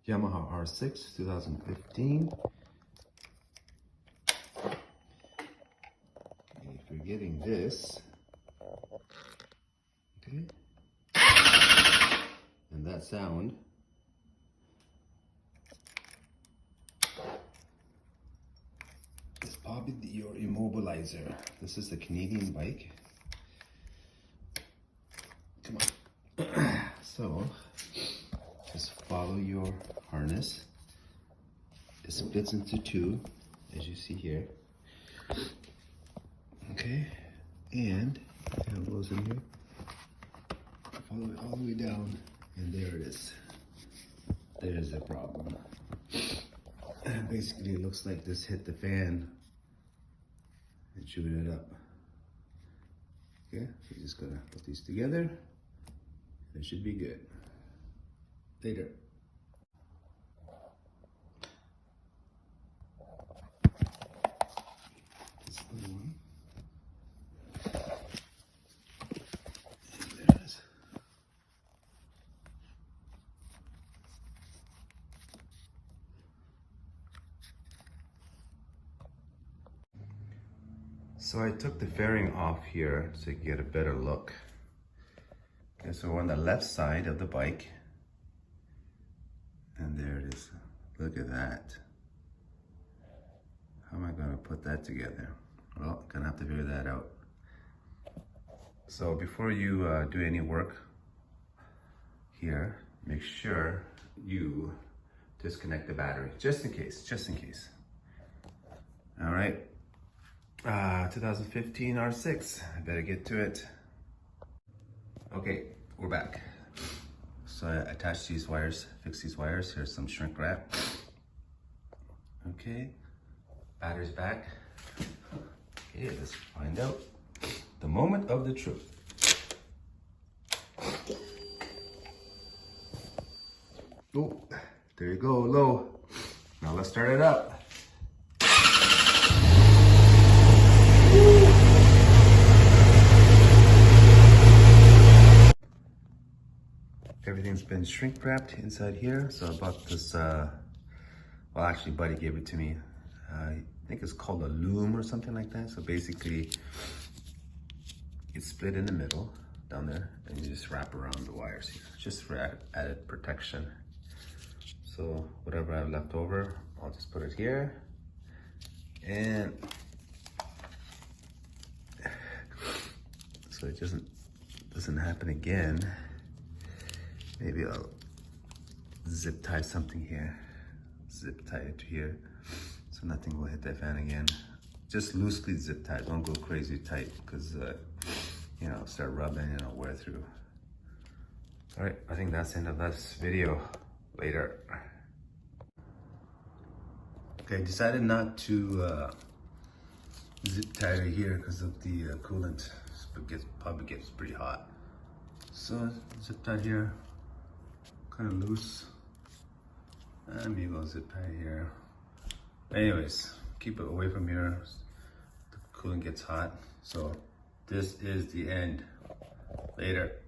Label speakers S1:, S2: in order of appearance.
S1: Yamaha R6 2015. And if you're getting this, okay, and that sound, is probably your immobilizer. This is the Canadian bike. Come on. So just follow your harness. It splits into two, as you see here. Okay, and it goes in here. Follow it all the way down, and there it is. There's the problem. And basically, it looks like this hit the fan and chewed it up. Okay, so you're just gonna put these together. It should be good. Later. This other one. And there it is. So I took the fairing off here to get a better look. Okay, so we're on the left side of the bike. And there it is. Look at that. How am I gonna put that together? Well, gonna have to figure that out. So before you do any work here, make sure you disconnect the battery, just in case, All right, 2015 R6, I better get to it. Okay, we're back. So I attached these wires, fix these wires. Here's some shrink wrap. Okay, battery's back. Okay, let's find out the moment of the truth. Oh, there you go, low. Now let's start it up. Everything's been shrink wrapped inside here. So I bought this, well actually Buddy gave it to me. I think it's called a loom or something like that. So basically it's split in the middle down there and you just wrap around the wires here, just for added protection. So whatever I have left over, I'll just put it here. And so it doesn't happen again. Maybe I'll zip tie something here. Zip tie it to here so nothing will hit that fan again. Just loosely zip tie, don't go crazy tight because you know, start rubbing and it'll wear through. All right, I think that's the end of this video. Later. Okay, decided not to zip tie right here because of the coolant. It probably gets pretty hot. So zip tie here, kind of loose. And maybe I'll zip tie here. Anyways, keep it away from here. The coolant gets hot. So this is the end. Later.